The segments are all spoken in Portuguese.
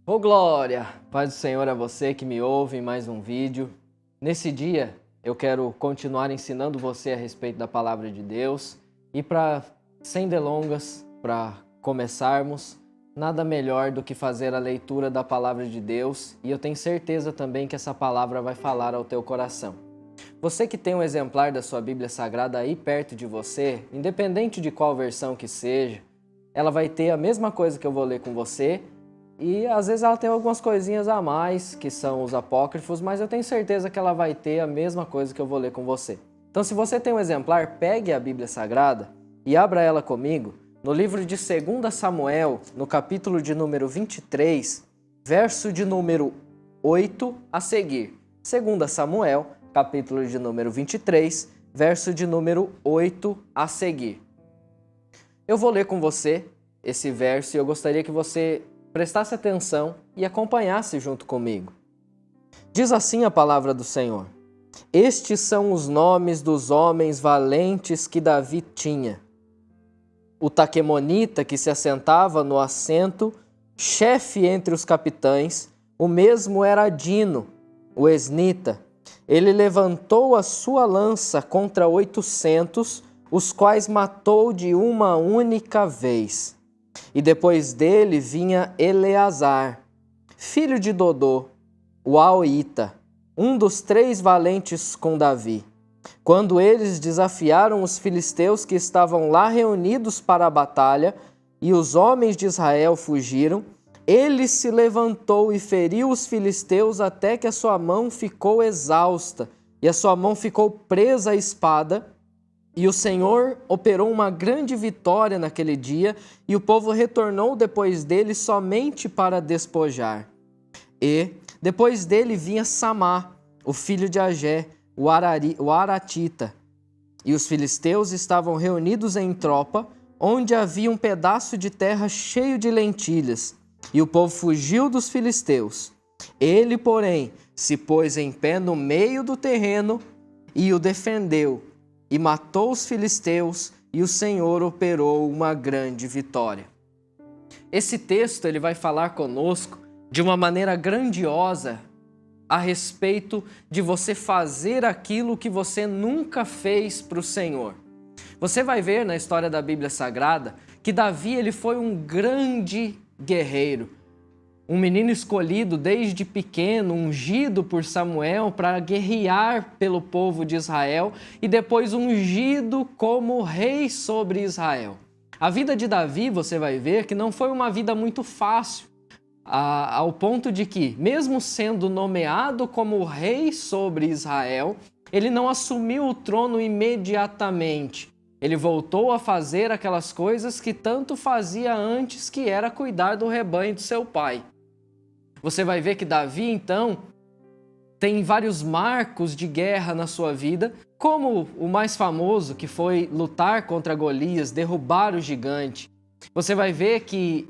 Ô glória! Paz do Senhor a você que me ouve em mais um vídeo. Nesse dia eu quero continuar ensinando você a respeito da Palavra de Deus. E sem delongas, para começarmos, nada melhor do que fazer a leitura da Palavra de Deus. E eu tenho certeza também que essa palavra vai falar ao teu coração. Você que tem um exemplar da sua Bíblia Sagrada aí perto de você, independente de qual versão que seja, ela vai ter a mesma coisa que eu vou ler com você. E às vezes ela tem algumas coisinhas a mais, que são os apócrifos, mas eu tenho certeza que ela vai ter a mesma coisa que eu vou ler com você. Então, se você tem um exemplar, pegue a Bíblia Sagrada e abra ela comigo no livro de 2 Samuel, no capítulo de número 23, verso de número 8 a seguir. 2 Samuel, capítulo de número 23, verso de número 8 a seguir. Eu vou ler com você esse verso e eu gostaria que você prestasse atenção e acompanhasse junto comigo. Diz assim a palavra do Senhor: Estes são os nomes dos homens valentes que Davi tinha. O taquemonita que se assentava no assento, chefe entre os capitães, o mesmo era Adino, o esnita. Ele levantou a sua lança contra 800, os quais matou de uma única vez. E depois dele vinha Eleazar, filho de Dodô, o Aoíta, um dos 3 valentes com Davi. Quando eles desafiaram os filisteus que estavam lá reunidos para a batalha, e os homens de Israel fugiram, ele se levantou e feriu os filisteus até que a sua mão ficou exausta, e a sua mão ficou presa à espada. E o Senhor operou uma grande vitória naquele dia, e o povo retornou depois dele somente para despojar. E depois dele vinha Samá, o filho de Agé, o Aratita. E os filisteus estavam reunidos em tropa, onde havia um pedaço de terra cheio de lentilhas. E o povo fugiu dos filisteus. Ele, porém, se pôs em pé no meio do terreno e o defendeu, e matou os filisteus, e o Senhor operou uma grande vitória. Esse texto ele vai falar conosco de uma maneira grandiosa a respeito de você fazer aquilo que você nunca fez para o Senhor. Você vai ver na história da Bíblia Sagrada que Davi ele foi um grande guerreiro. Um menino escolhido desde pequeno, ungido por Samuel para guerrear pelo povo de Israel e depois ungido como rei sobre Israel. A vida de Davi, você vai ver que não foi uma vida muito fácil, ao ponto de que, mesmo sendo nomeado como rei sobre Israel, ele não assumiu o trono imediatamente. Ele voltou a fazer aquelas coisas que tanto fazia antes, que era cuidar do rebanho do seu pai. Você vai ver que Davi, então, tem vários marcos de guerra na sua vida, como o mais famoso, que foi lutar contra Golias, derrubar o gigante. Você vai ver que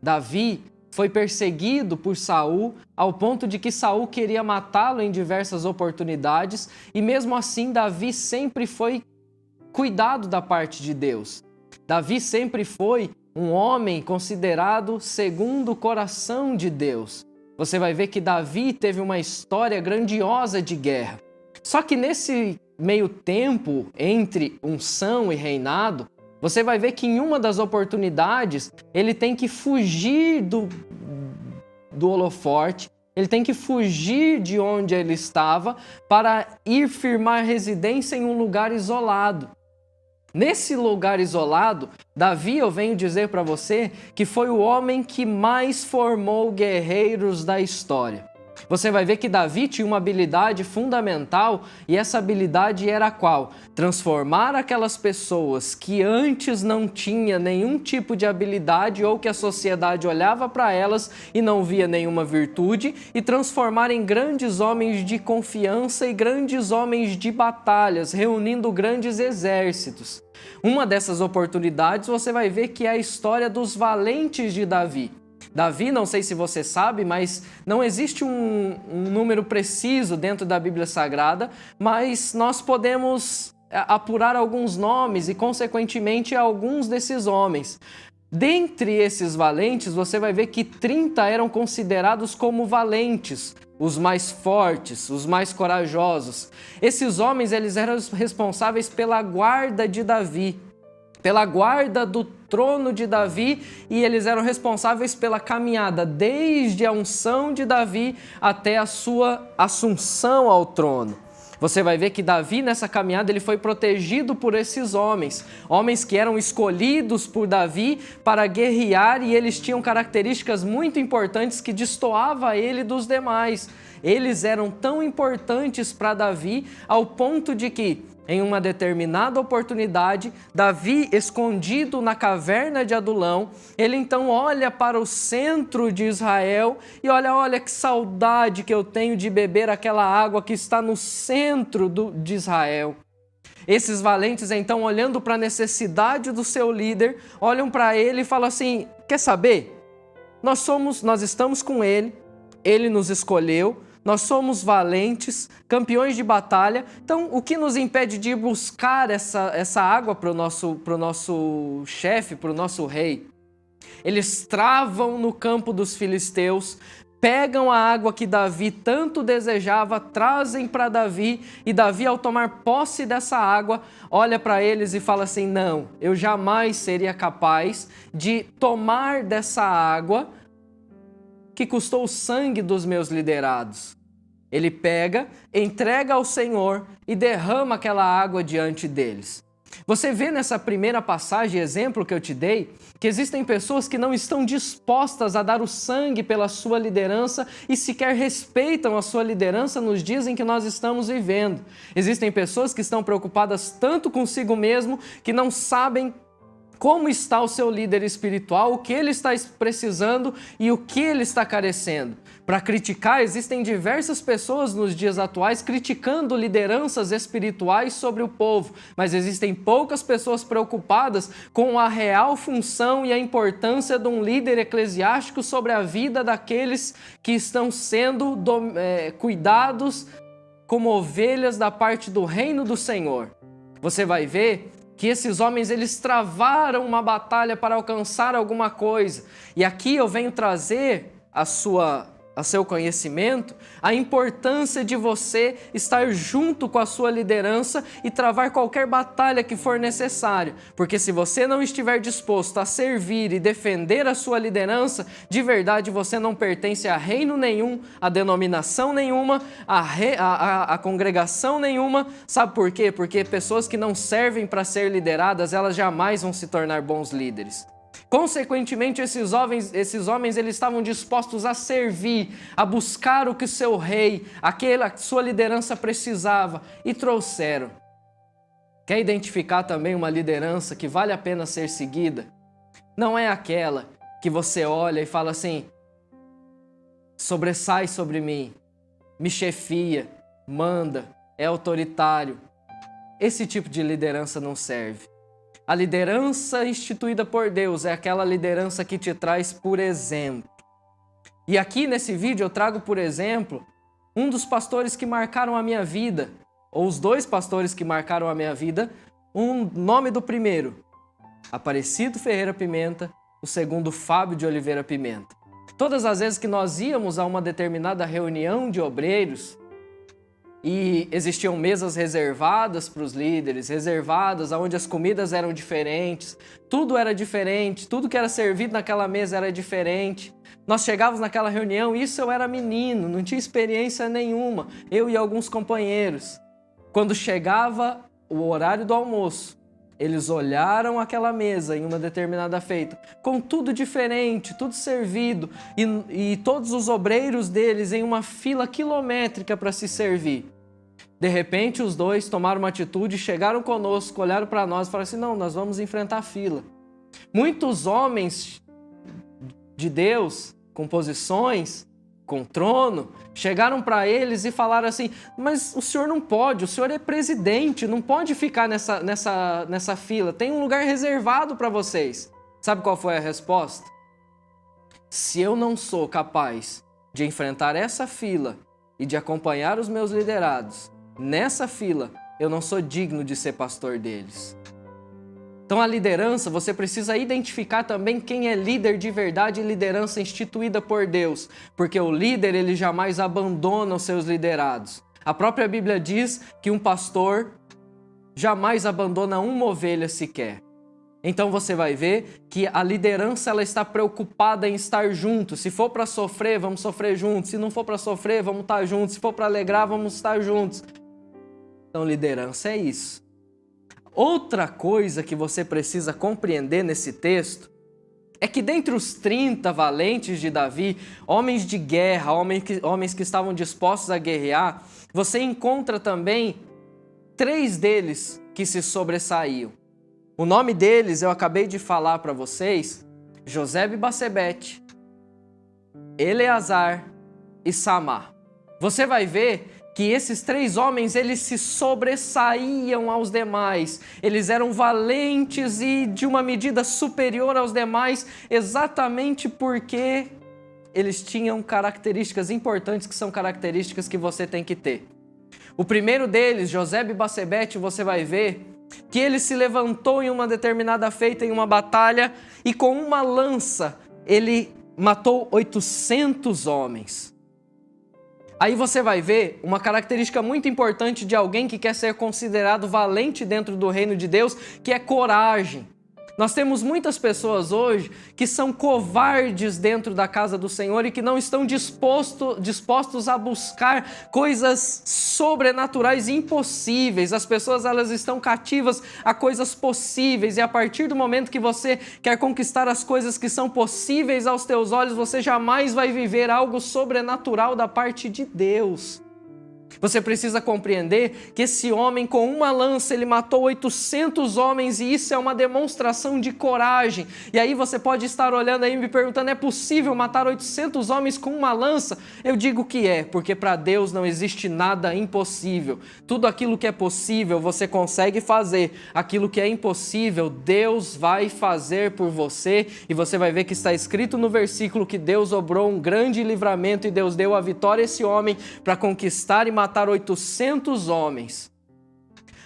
Davi foi perseguido por Saul, ao ponto de que Saul queria matá-lo em diversas oportunidades, e mesmo assim Davi sempre foi cuidado da parte de Deus. Davi sempre foi um homem considerado segundo o coração de Deus. Você vai ver que Davi teve uma história grandiosa de guerra. Só que nesse meio tempo, entre unção e reinado, você vai ver que em uma das oportunidades, ele tem que fugir do holoforte, ele tem que fugir de onde ele estava para ir firmar residência em um lugar isolado. Nesse lugar isolado, Davi, eu venho dizer para você que foi o homem que mais formou guerreiros da história. Você vai ver que Davi tinha uma habilidade fundamental, e essa habilidade era qual? Transformar aquelas pessoas que antes não tinham nenhum tipo de habilidade, ou que a sociedade olhava para elas e não via nenhuma virtude, e transformar em grandes homens de confiança e grandes homens de batalhas, reunindo grandes exércitos. Uma dessas oportunidades você vai ver que é a história dos valentes de Davi. Davi, não sei se você sabe, mas não existe um número preciso dentro da Bíblia Sagrada, mas nós podemos apurar alguns nomes e, consequentemente, alguns desses homens. Dentre esses valentes, você vai ver que 30 eram considerados como valentes, os mais fortes, os mais corajosos. Esses homens, eles eram responsáveis pela guarda de Davi, pela guarda do trono de Davi, e eles eram responsáveis pela caminhada desde a unção de Davi até a sua assunção ao trono. Você vai ver que Davi, nessa caminhada, ele foi protegido por esses homens, homens que eram escolhidos por Davi para guerrear, e eles tinham características muito importantes que destoavam ele dos demais. Eles eram tão importantes para Davi ao ponto de que, em uma determinada oportunidade, Davi, escondido na caverna de Adulão, ele então olha para o centro de Israel e olha que saudade que eu tenho de beber aquela água que está no centro de Israel. Esses valentes, então, olhando para a necessidade do seu líder, olham para ele e falam assim: quer saber? Nós estamos com ele, ele nos escolheu, nós somos valentes, campeões de batalha, então o que nos impede de ir buscar essa água para o nosso chefe, para o nosso rei? Eles travam no campo dos filisteus, pegam a água que Davi tanto desejava, trazem para Davi, e Davi, ao tomar posse dessa água, olha para eles e fala assim: não, eu jamais seria capaz de tomar dessa água que custou o sangue dos meus liderados. Ele pega, entrega ao Senhor e derrama aquela água diante deles. Você vê nessa primeira passagem, exemplo que eu te dei, que existem pessoas que não estão dispostas a dar o sangue pela sua liderança e sequer respeitam a sua liderança nos dias em que nós estamos vivendo. Existem pessoas que estão preocupadas tanto consigo mesmo que não sabem como está o seu líder espiritual, o que ele está precisando e o que ele está carecendo. Para criticar, existem diversas pessoas nos dias atuais criticando lideranças espirituais sobre o povo, mas existem poucas pessoas preocupadas com a real função e a importância de um líder eclesiástico sobre a vida daqueles que estão sendo cuidados como ovelhas da parte do reino do Senhor. Você vai ver que esses homens, eles travaram uma batalha para alcançar alguma coisa. E aqui eu venho trazer a seu conhecimento a importância de você estar junto com a sua liderança e travar qualquer batalha que for necessário. Porque se você não estiver disposto a servir e defender a sua liderança, de verdade você não pertence a reino nenhum, a denominação nenhuma, a congregação nenhuma. Sabe por quê? Porque pessoas que não servem para ser lideradas, elas jamais vão se tornar bons líderes. Consequentemente, esses homens eles estavam dispostos a servir, a buscar o que seu rei, a sua liderança precisava, e trouxeram. Quer identificar também uma liderança que vale a pena ser seguida? Não é aquela que você olha e fala assim: sobressai sobre mim, me chefia, manda, é autoritário. Esse tipo de liderança não serve. A liderança instituída por Deus é aquela liderança que te traz por exemplo. E aqui nesse vídeo eu trago por exemplo um dos pastores que marcaram a minha vida, ou os dois pastores que marcaram a minha vida. Nome do primeiro, Aparecido Ferreira Pimenta, o segundo, Fábio de Oliveira Pimenta. Todas as vezes que nós íamos a uma determinada reunião de obreiros, e existiam mesas reservadas para os líderes, reservadas onde as comidas eram diferentes, tudo era diferente, tudo que era servido naquela mesa era diferente. Nós chegávamos naquela reunião, isso eu era menino, não tinha experiência nenhuma, eu e alguns companheiros. Quando chegava o horário do almoço, eles olharam aquela mesa em uma determinada feita, com tudo diferente, tudo servido, e todos os obreiros deles em uma fila quilométrica para se servir. De repente, os dois tomaram uma atitude, chegaram conosco, olharam para nós e falaram assim: não, nós vamos enfrentar a fila. Muitos homens de Deus, com posições, com trono, chegaram para eles e falaram assim: mas o senhor não pode, o senhor é presidente, não pode ficar nessa fila, tem um lugar reservado para vocês. Sabe qual foi a resposta? Se eu não sou capaz de enfrentar essa fila e de acompanhar os meus liderados nessa fila, eu não sou digno de ser pastor deles. Então a liderança, você precisa identificar também quem é líder de verdade e liderança instituída por Deus, porque o líder, ele jamais abandona os seus liderados. A própria Bíblia diz que um pastor jamais abandona uma ovelha sequer. Então você vai ver que a liderança, ela está preocupada em estar junto. Se for para sofrer, vamos sofrer juntos. Se não for para sofrer, vamos estar juntos. Se for para alegrar, vamos estar juntos. Então liderança é isso. Outra coisa que você precisa compreender nesse texto é que dentre os 30 valentes de Davi, homens de guerra, homens que estavam dispostos a guerrear, você encontra também 3 deles que se sobressaíam. O nome deles eu acabei de falar para vocês: Josebe-Basebete, Eleazar e Samar. Você vai ver que esses 3 homens, eles se sobressaíam aos demais. Eles eram valentes e de uma medida superior aos demais, exatamente porque eles tinham características importantes, que são características que você tem que ter. O primeiro deles, Josebe-Basebete, você vai ver que ele se levantou em uma determinada feita, em uma batalha, e com uma lança ele matou 800 homens. Aí você vai ver uma característica muito importante de alguém que quer ser considerado valente dentro do reino de Deus, que é coragem. Nós temos muitas pessoas hoje que são covardes dentro da casa do Senhor e que não estão dispostos a buscar coisas sobrenaturais e impossíveis. As pessoas, elas estão cativas a coisas possíveis, e a partir do momento que você quer conquistar as coisas que são possíveis aos teus olhos, você jamais vai viver algo sobrenatural da parte de Deus. Você precisa compreender que esse homem, com uma lança, ele matou 800 homens, e isso é uma demonstração de coragem. E aí você pode estar olhando aí e me perguntando: é possível matar 800 homens com uma lança? Eu digo que é, porque para Deus não existe nada impossível. Tudo aquilo que é possível você consegue fazer. Aquilo que é impossível, Deus vai fazer por você. E você vai ver que está escrito no versículo que Deus obrou um grande livramento e Deus deu a vitória a esse homem para conquistar e matar 800 homens.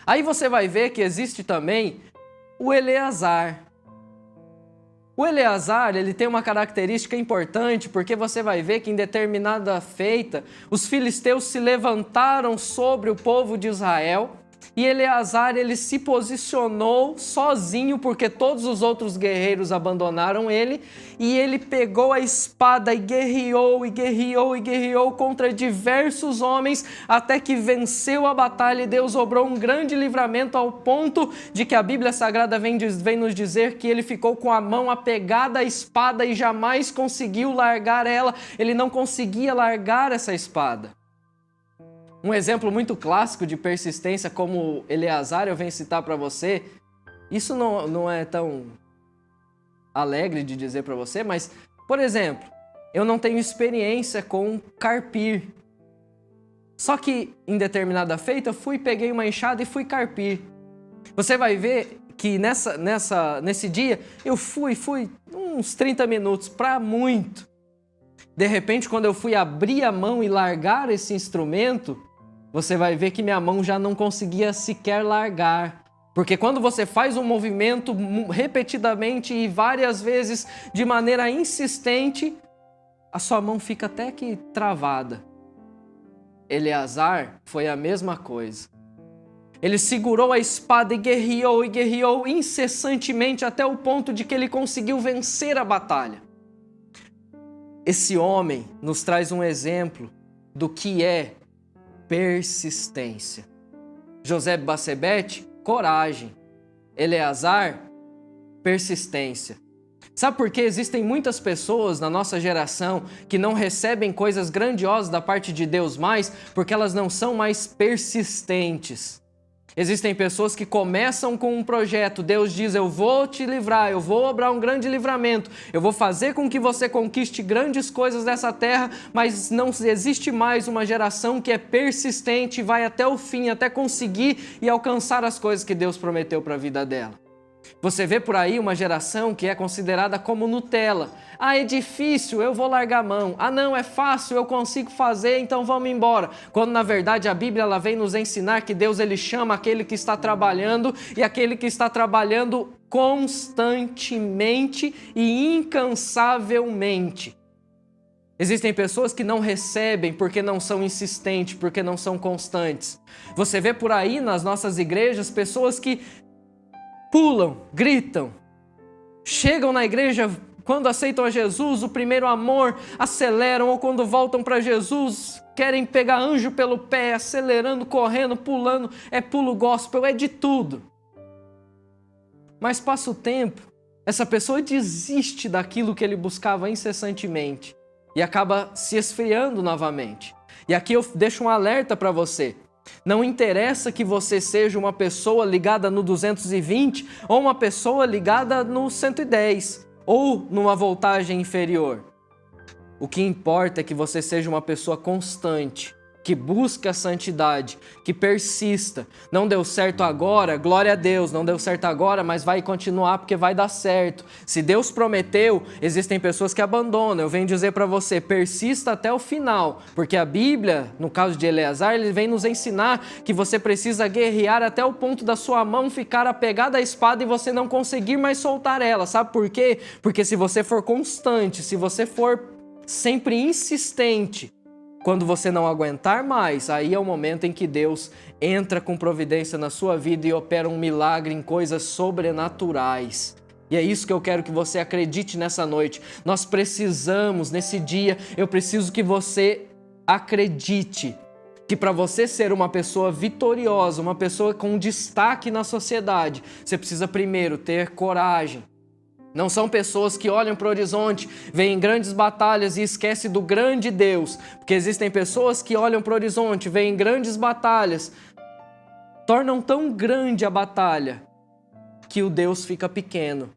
Aí você vai ver que existe também o Eleazar. O Eleazar, ele tem uma característica importante, porque você vai ver que em determinada feita, os filisteus se levantaram sobre o povo de Israel, e Eleazar, ele se posicionou sozinho, porque todos os outros guerreiros abandonaram ele, e ele pegou a espada e guerreou, e guerreou, e guerreou contra diversos homens, até que venceu a batalha, e Deus obrou um grande livramento, ao ponto de que a Bíblia Sagrada vem nos dizer que ele ficou com a mão apegada à espada e jamais conseguiu largar ela. Ele não conseguia largar essa espada. Um exemplo muito clássico de persistência, como Eleazar, eu venho citar para você. Isso não é tão alegre de dizer para você, mas, por exemplo, eu não tenho experiência com carpir. Só que em determinada feita eu peguei uma enxada e fui carpir. Você vai ver que nesse dia eu fui uns 30 minutos, para muito. De repente, quando eu fui abrir a mão e largar esse instrumento, você vai ver que minha mão já não conseguia sequer largar. Porque quando você faz um movimento repetidamente e várias vezes de maneira insistente, a sua mão fica até que travada. Eleazar foi a mesma coisa. Ele segurou a espada e guerreou incessantemente até o ponto de que ele conseguiu vencer a batalha. Esse homem nos traz um exemplo do que é persistência. Josebe-Basebete, coragem. Eleazar, persistência. Sabe por que existem muitas pessoas na nossa geração que não recebem coisas grandiosas da parte de Deus mais? Porque elas não são mais persistentes. Existem pessoas que começam com um projeto, Deus diz: eu vou te livrar, eu vou obrar um grande livramento, eu vou fazer com que você conquiste grandes coisas dessa terra, mas não existe mais uma geração que é persistente e vai até o fim, até conseguir e alcançar as coisas que Deus prometeu para a vida dela. Você vê por aí uma geração que é considerada como Nutella. Ah, é difícil, eu vou largar a mão. Ah, não, é fácil, eu consigo fazer, então vamos embora. Quando na verdade a Bíblia ela vem nos ensinar que Deus ele chama aquele que está trabalhando, e aquele que está trabalhando constantemente e incansavelmente. Existem pessoas que não recebem porque não são insistentes, porque não são constantes. Você vê por aí nas nossas igrejas pessoas que pulam, gritam, chegam na igreja quando aceitam a Jesus, o primeiro amor, aceleram, ou quando voltam para Jesus, querem pegar anjo pelo pé, acelerando, correndo, pulando, é pulo gospel, é de tudo. Mas passa o tempo, essa pessoa desiste daquilo que ele buscava incessantemente e acaba se esfriando novamente. E aqui eu deixo um alerta para você. Não interessa que você seja uma pessoa ligada no 220 ou uma pessoa ligada no 110 ou numa voltagem inferior. O que importa é que você seja uma pessoa constante, que busca a santidade, que persista. Não deu certo agora, glória a Deus, não deu certo agora, mas vai continuar porque vai dar certo. Se Deus prometeu, existem pessoas que abandonam. Eu venho dizer para você, persista até o final, porque a Bíblia, no caso de Eleazar, ele vem nos ensinar que você precisa guerrear até o ponto da sua mão ficar apegada à espada e você não conseguir mais soltar ela. Sabe por quê? Porque se você for constante, se você for sempre insistente, quando você não aguentar mais, aí é o momento em que Deus entra com providência na sua vida e opera um milagre em coisas sobrenaturais. E é isso que eu quero que você acredite nessa noite. Nós precisamos, nesse dia, eu preciso que você acredite que para você ser uma pessoa vitoriosa, uma pessoa com destaque na sociedade, você precisa primeiro ter coragem. Não são pessoas que olham para o horizonte, veem grandes batalhas e esquecem do grande Deus. Porque existem pessoas que olham para o horizonte, veem grandes batalhas, tornam tão grande a batalha que o Deus fica pequeno.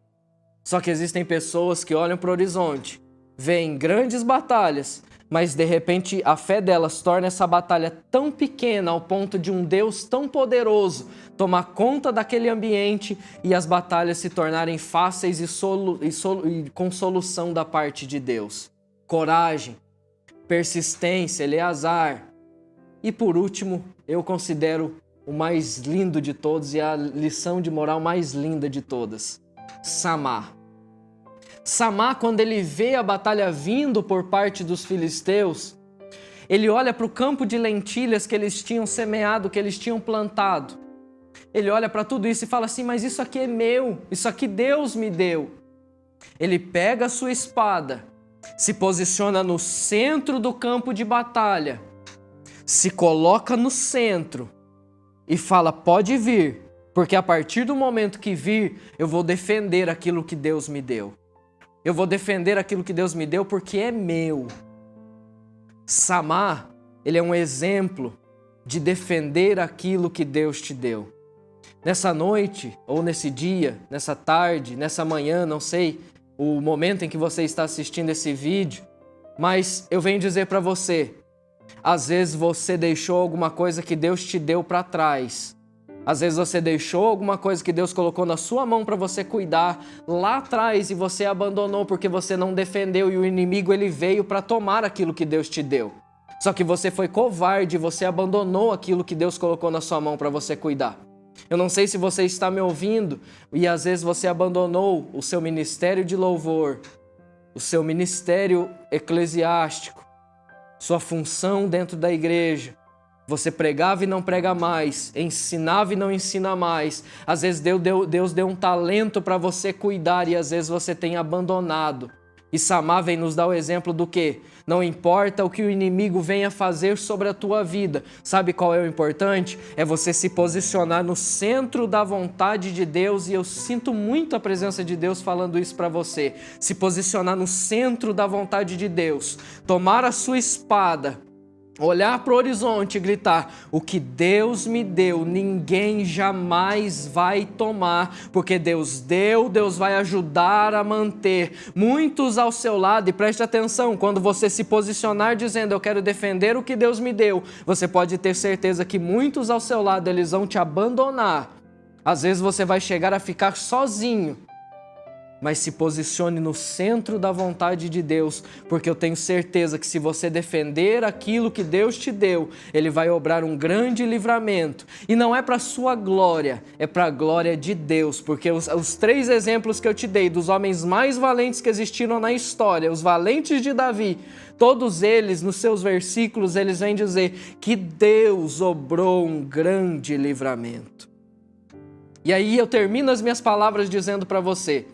Só que existem pessoas que olham para o horizonte, veem grandes batalhas, mas de repente a fé delas torna essa batalha tão pequena ao ponto de um Deus tão poderoso tomar conta daquele ambiente e as batalhas se tornarem fáceis e com solução da parte de Deus. Coragem, persistência, Eleazar. E por último, eu considero o mais lindo de todos e a lição de moral mais linda de todas, Samar. Samar, quando ele vê a batalha vindo por parte dos filisteus, ele olha para o campo de lentilhas que eles tinham semeado, que eles tinham plantado. Ele olha para tudo isso e fala assim, mas isso aqui é meu, isso aqui Deus me deu. Ele pega a sua espada, se posiciona no centro do campo de batalha, se coloca no centro e fala, pode vir, porque a partir do momento que vir, eu vou defender aquilo que Deus me deu. Eu vou defender aquilo que Deus me deu porque é meu. Samar, ele é um exemplo de defender aquilo que Deus te deu. Nessa noite, ou nesse dia, nessa tarde, nessa manhã, não sei o momento em que você está assistindo esse vídeo, mas eu venho dizer para você, às vezes você deixou alguma coisa que Deus te deu para trás. Às vezes você deixou alguma coisa que Deus colocou na sua mão para você cuidar lá atrás e você abandonou porque você não defendeu e o inimigo ele veio para tomar aquilo que Deus te deu. Só que você foi covarde, você abandonou aquilo que Deus colocou na sua mão para você cuidar. Eu não sei se você está me ouvindo e às vezes você abandonou o seu ministério de louvor, o seu ministério eclesiástico, sua função dentro da igreja. Você pregava e não prega mais, ensinava e não ensina mais. Às vezes Deus deu um talento para você cuidar e às vezes você tem abandonado. E Samar vem nos dar o exemplo do quê? Não importa o que o inimigo venha fazer sobre a tua vida. Sabe qual é o importante? É você se posicionar no centro da vontade de Deus e eu sinto muito a presença de Deus falando isso para você. Se posicionar no centro da vontade de Deus. Tomar a sua espada, olhar para o horizonte e gritar, o que Deus me deu, ninguém jamais vai tomar, porque Deus deu, Deus vai ajudar a manter muitos ao seu lado. E preste atenção, quando você se posicionar dizendo, eu quero defender o que Deus me deu, você pode ter certeza que muitos ao seu lado, eles vão te abandonar. Às vezes você vai chegar a ficar sozinho. mas se posicione no centro da vontade de Deus, porque eu tenho certeza que se você defender aquilo que Deus te deu, Ele vai obrar um grande livramento. E não é para a sua glória, é para a glória de Deus, porque os 3 exemplos que eu te dei, dos homens mais valentes que existiram na história, os valentes de Davi, todos eles, nos seus versículos, eles vêm dizer que Deus obrou um grande livramento. E aí eu termino as minhas palavras dizendo para você: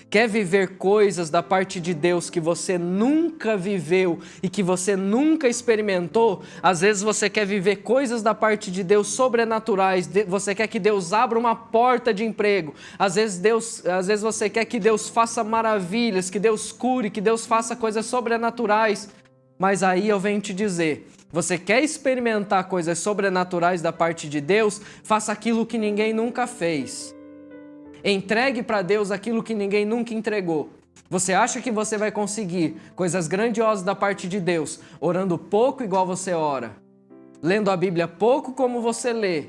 quer viver coisas da parte de Deus que você nunca viveu e que você nunca experimentou? Às vezes você quer viver coisas da parte de Deus sobrenaturais, você quer que Deus abra uma porta de emprego, às vezes você quer que Deus faça maravilhas, que Deus cure, que Deus faça coisas sobrenaturais. Mas aí eu venho te dizer, você quer experimentar coisas sobrenaturais da parte de Deus? Faça aquilo que ninguém nunca fez. Entregue para Deus aquilo que ninguém nunca entregou. Você acha que você vai conseguir coisas grandiosas da parte de Deus orando pouco igual você ora, lendo a Bíblia pouco como você lê,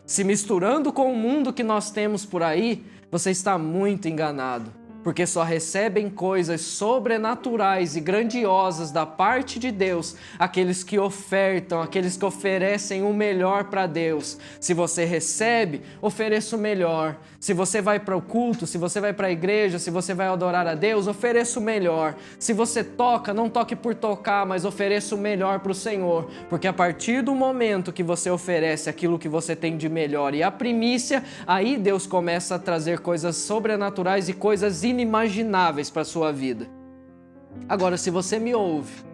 se misturando com o mundo que nós temos por aí? Você está muito enganado, porque só recebem coisas sobrenaturais e grandiosas da parte de Deus aqueles que ofertam, aqueles que oferecem o melhor para Deus. Se você recebe, ofereça o melhor. Se você vai para o culto, se você vai para a igreja, se você vai adorar a Deus, ofereça o melhor. Se você toca, não toque por tocar, mas ofereça o melhor para o Senhor, porque a partir do momento que você oferece aquilo que você tem de melhor e a primícia, aí Deus começa a trazer coisas sobrenaturais e coisas inimagináveis para a sua vida. Agora, se você me ouve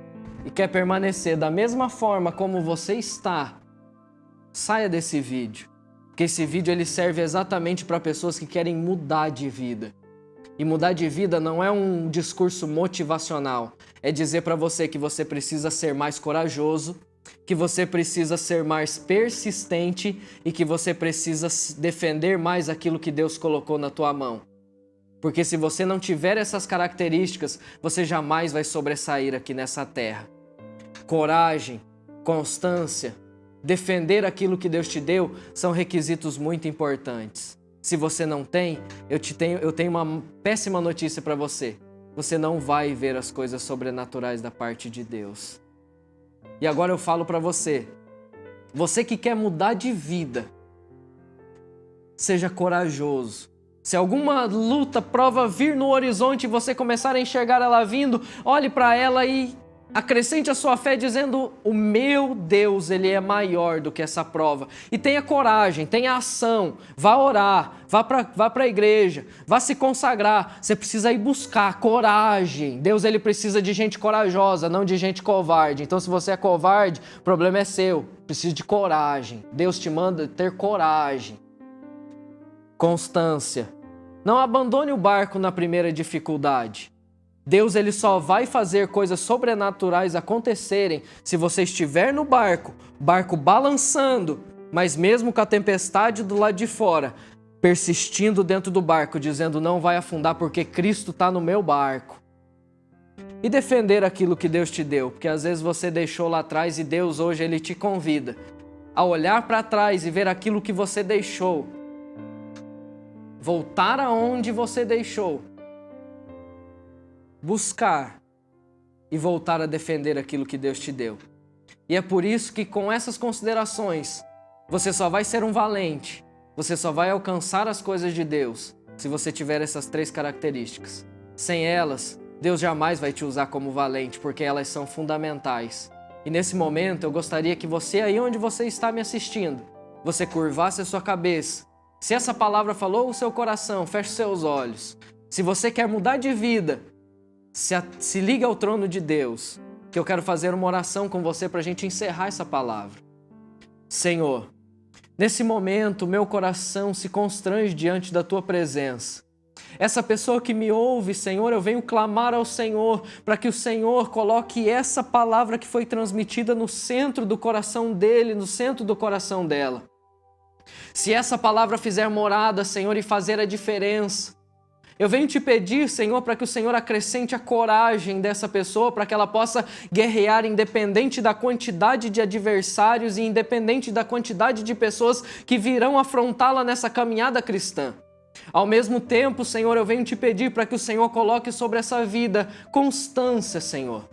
e quer permanecer da mesma forma como você está, saia desse vídeo, porque esse vídeo ele serve exatamente para pessoas que querem mudar de vida. E mudar de vida não é um discurso motivacional, é dizer para você que você precisa ser mais corajoso, que você precisa ser mais persistente e que você precisa defender mais aquilo que Deus colocou na tua mão. Porque se você não tiver essas características, você jamais vai sobressair aqui nessa terra. Coragem, constância, defender aquilo que Deus te deu são requisitos muito importantes. Se você não tem, eu tenho uma péssima notícia para você. Você não vai ver as coisas sobrenaturais da parte de Deus. E agora eu falo para você, você que quer mudar de vida, seja corajoso. Se alguma luta, prova vir no horizonte e você começar a enxergar ela vindo, olhe para ela e acrescente a sua fé dizendo: o meu Deus, Ele é maior do que essa prova. E tenha coragem, tenha ação, vá orar, vá para a igreja, vá se consagrar. Você precisa ir buscar coragem. Deus, Ele precisa de gente corajosa, não de gente covarde. Então se você é covarde, o problema é seu. Precisa de coragem. Deus te manda ter coragem. Constância. Não abandone o barco na primeira dificuldade. Deus ele só vai fazer coisas sobrenaturais acontecerem se você estiver no barco balançando, mas mesmo com a tempestade do lado de fora, persistindo dentro do barco, dizendo: não vai afundar porque Cristo está no meu barco. E defender aquilo que Deus te deu, porque às vezes você deixou lá atrás e Deus hoje ele te convida a olhar para trás e ver aquilo que você deixou, voltar aonde você deixou, buscar e voltar a defender aquilo que Deus te deu. E é por isso que com essas considerações, você só vai ser um valente, você só vai alcançar as coisas de Deus se você tiver essas 3 características. Sem elas, Deus jamais vai te usar como valente, porque elas são fundamentais. E nesse momento eu gostaria que você, aí onde você está me assistindo, você curvasse a sua cabeça. Se essa palavra falou o seu coração, feche seus olhos. Se você quer mudar de vida, se liga ao trono de Deus, que eu quero fazer uma oração com você para a gente encerrar essa palavra. Senhor, nesse momento meu coração se constrange diante da Tua presença. Essa pessoa que me ouve, Senhor, eu venho clamar ao Senhor para que o Senhor coloque essa palavra que foi transmitida no centro do coração dele, no centro do coração dela. Se essa palavra fizer morada, Senhor, e fazer a diferença, eu venho te pedir, Senhor, para que o Senhor acrescente a coragem dessa pessoa, para que ela possa guerrear independente da quantidade de adversários e independente da quantidade de pessoas que virão afrontá-la nessa caminhada cristã. Ao mesmo tempo, Senhor, eu venho te pedir para que o Senhor coloque sobre essa vida constância, Senhor.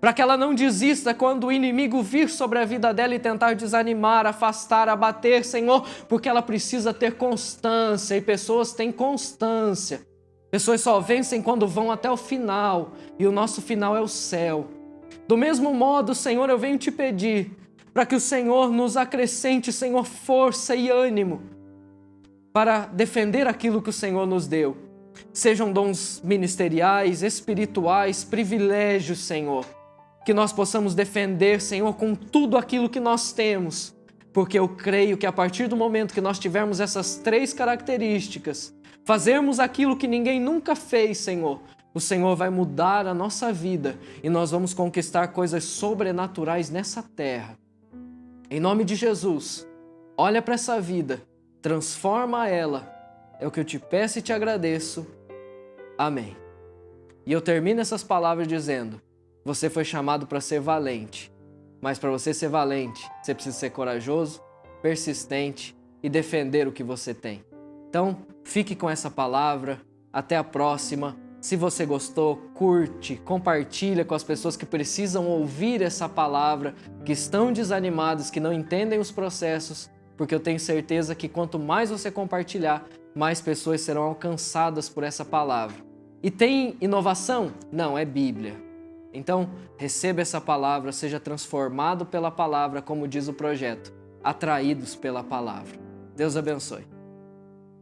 Para que ela não desista quando o inimigo vir sobre a vida dela e tentar desanimar, afastar, abater, Senhor, porque ela precisa ter constância, e pessoas têm constância. Pessoas só vencem quando vão até o final, e o nosso final é o céu. Do mesmo modo, Senhor, eu venho te pedir para que o Senhor nos acrescente, Senhor, força e ânimo para defender aquilo que o Senhor nos deu. Sejam dons ministeriais, espirituais, privilégios, Senhor. Que nós possamos defender, Senhor, com tudo aquilo que nós temos. Porque eu creio que a partir do momento que nós tivermos essas 3 características, fazermos aquilo que ninguém nunca fez, Senhor, o Senhor vai mudar a nossa vida e nós vamos conquistar coisas sobrenaturais nessa terra. Em nome de Jesus, olha para essa vida, transforma ela. É o que eu te peço e te agradeço. Amém. E eu termino essas palavras dizendo: você foi chamado para ser valente, mas para você ser valente, você precisa ser corajoso, persistente e defender o que você tem. Então, fique com essa palavra. Até a próxima. Se você gostou, curte, compartilha com as pessoas que precisam ouvir essa palavra, que estão desanimadas, que não entendem os processos, porque eu tenho certeza que quanto mais você compartilhar, mais pessoas serão alcançadas por essa palavra. E tem inovação? Não, é Bíblia. Então, receba essa palavra, seja transformado pela palavra, como diz o projeto, atraídos pela palavra. Deus abençoe.